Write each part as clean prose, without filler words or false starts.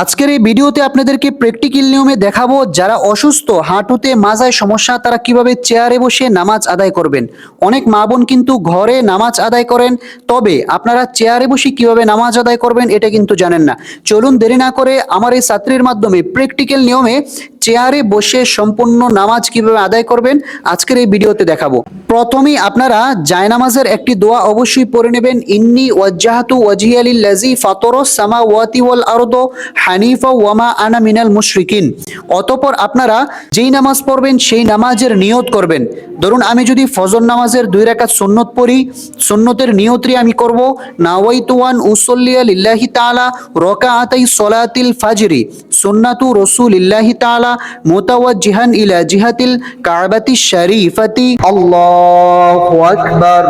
আজকের এই ভিডিওতে আপনাদেরকে প্র্যাকটিক্যাল নিয়মে দেখাবো যারা অসুস্থ, হাঁটুতে মাজায় সমস্যা, তারা কিভাবে চেয়ারে বসে নামাজ আদায় করবেন। অনেক মা বোন কিন্তু ঘরে নামাজ আদায় করেন, তবে আপনারা চেয়ারে বসে কিভাবে নামাজ আদায় করবেন এটা কিন্তু জানেন না। চলুন দেরি না করে আমার এই ছাত্রীর মাধ্যমে প্র্যাকটিক্যাল নিয়মে চেয়ারে বসে সম্পূর্ণ নামাজ কিভাবে আদায় করবেন আজকের এই ভিডিওতে দেখাবো। প্রথমেই আপনারা জায়নামাজের একটি দোয়া অবশ্যই পড়ে নেবেন। ইন্নী ওয়াজ্জাহাতু ওয়াজহিয়া লিল্লাযী ফাতারাস সামাওয়াতি ওয়াল আরদ হানিফা ওয়া মা আনা মিনাল মুশরিকিন। অতঃপর আপনারা যেই নামাজ পড়বেন সেই নামাজের নিয়ত করবেন। ধরুন আমি যদি ফজর নামাজের 2 রাকাত সুন্নত পড়ি, সুন্নতের নিয়তটি আমি করব নাওয়াইতু আন উসাল্লিয়া লিল্লাহি তাআলা রাকাআতাই সলাতিল ফাজরি সুন্নাতু রাসূলিল্লাহি তাআলা মুতাওয়াজ্জিহান ইলা জিহাতিল কাবাতিশ শরীফাতি। আল্লাহু আকবার।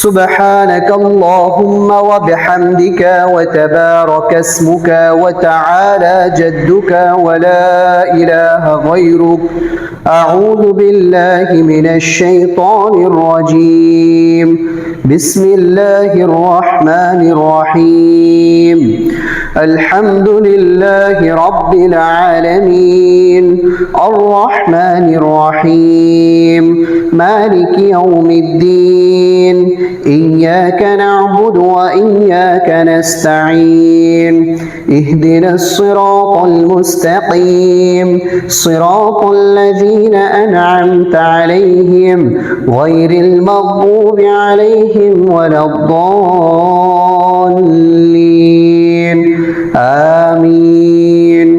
سبحانك اللهم وبحمدك وتبارك اسمك وتعالى جدك ولا إله غيرك أعوذ بالله من الشيطان الرجيم بسم الله الرحمن الرحيم الحمد لله رب العالمين الرحمن الرحيم مالك يوم الدين إياك نعبد وإياك نستعين اهدنا الصراط المستقيم صراط الذين أنعمت عليهم غير المغضوب عليهم ولا الضالين آمين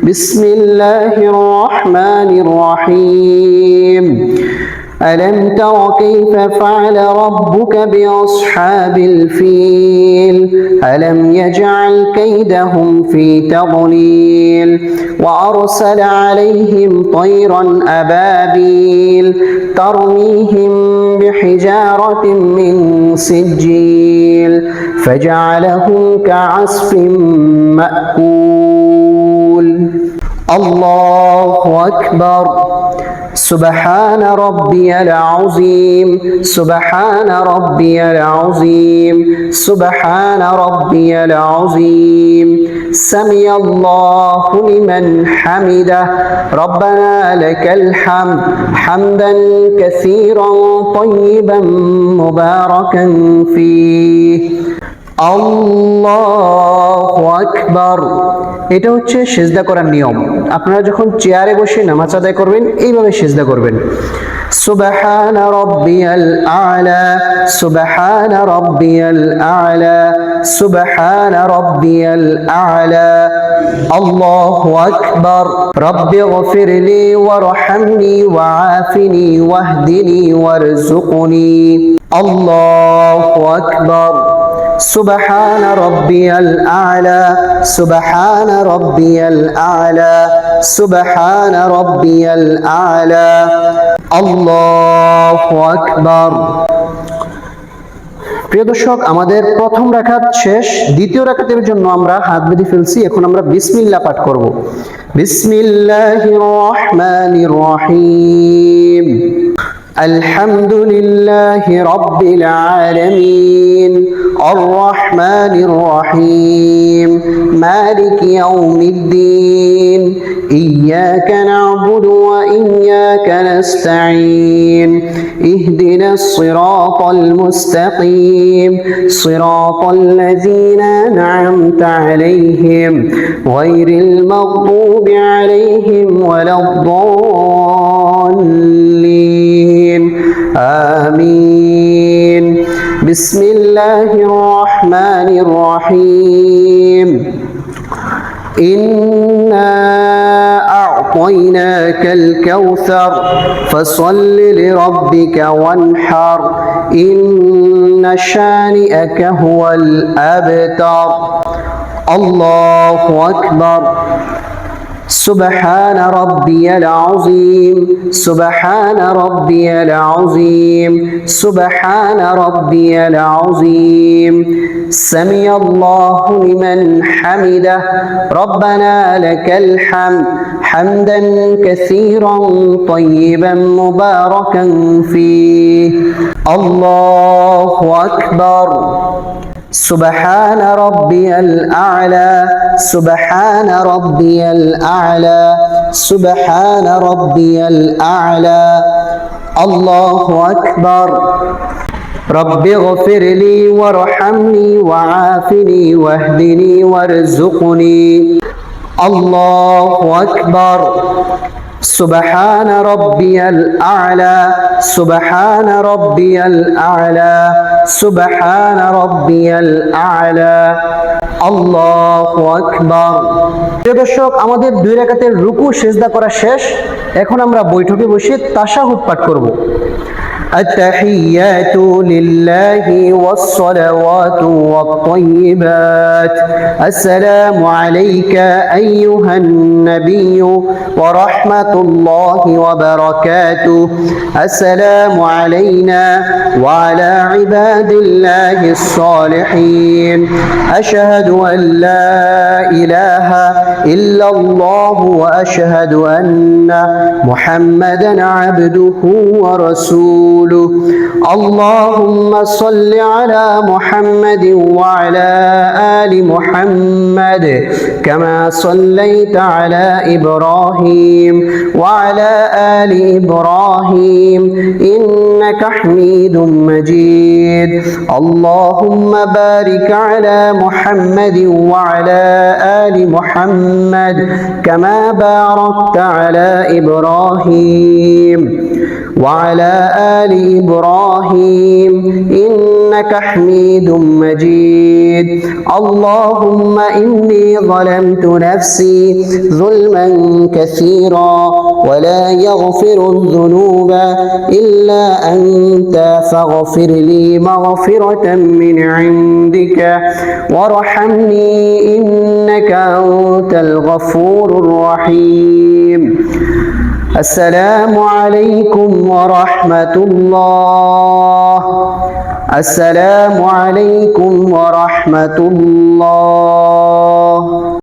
بسم الله الرحمن الرحيم ألم تر كيف فعل ربك بأصحاب الفيل ألم يجعل كيدهم في تضليل وأرسل عليهم طيرا أبابيل ترميهم بحجارة من سجيل فجعلهم كعصف مأكول الله أكبر سبحان ربي العظيم سبحان ربي العظيم سبحان ربي العظيم سمع الله لمن حمده ربنا لك الحمد حمدا كثيرا طيبا مباركا فيه আল্লাহু আকবার। এটা হচ্ছে সিজদা করার নিয়ম। আপনারা যখন চেয়ারে বসে নামাজ আদায় করবেন এইভাবে সিজদা করবেন। সুবহান রাব্বিয়াল আ'লা সুবহান রাব্বিয়াল আ'লা সুবহান রাব্বিয়াল আ'লা আল্লাহু আকবার রব্বিগফিরলি ওয়ারহামনি ওয়াআফিনি ওয়াহদিনি ওয়ারযুকনি আল্লাহু আকবার سبحان ربي الأعلى سبحان ربي الأعلى سبحان ربي الأعلى الله أكبر। প্রিয় দর্শক, আমাদের প্রথম রাকাত শেষ। দ্বিতীয় রাকাতের জন্য আমরা হাত বেঁধে ফেলছি। এখন আমরা বিসমিল্লাহ পাঠ করব। বিসমিল্লাহির রহমানির রহিম الحمد لله رب العالمين الرحمن الرحيم مالك يوم الدين إياك نعبد وإياك نستعين اهدنا الصراط المستقيم صراط الذين أنعمت عليهم غير المغضوب عليهم ولا الضالين آمين بسم الله الرحمن الرحيم إنا أعطيناك الكوثر فصل لربك وانحر إن شانئك هو الأبتر الله أكبر سبحان ربي العظيم سبحان ربي العظيم سبحان ربي العظيم سمع الله لمن حمده ربنا لك الحمد حمدا كثيرا طيبا مباركا فيه الله أكبر سبحان ربي الأعلى سبحان ربي الأعلى سبحان ربي الأعلى الله أكبر رب اغفر لي وارحمني وعافني واهدني وارزقني الله أكبر سبحان ربي الأعلى سبحان ربي الأعلى سبحان ربي الأعلى الله أكبر। প্রিয় দর্শক, আমাদের 2 রাকাতের রুকু সিজদা করা শেষ। এখন আমরা বৈঠকে বসে তাশাহুদ পাঠ করব। التحيات لله والصلوات والطيبات السلام عليك أيها النبي ورحمة الله وبركاته السلام علينا وعلى عباد الله الصالحين أشهد أن لا إله إلا الله وأشهد أن محمدا عبده ورسوله اللهم صل على محمد وعلى آل محمد كما صليت على إبراهيم وعلى آل إبراهيم إنك حميد مجيد اللهم بارك على محمد وعلى آل محمد كما باركت على إبراهيم وعلى آل إبراهيم إنك حميد مجيد اللهم إني ظلمت نفسي ظلما كثيرا ولا يغفر الذنوب إلا أنت فاغفر لي مغفرة من عندك وارحمني إنك أنت الغفور الرحيم السلام عليكم ورحمة الله السلام عليكم ورحمة الله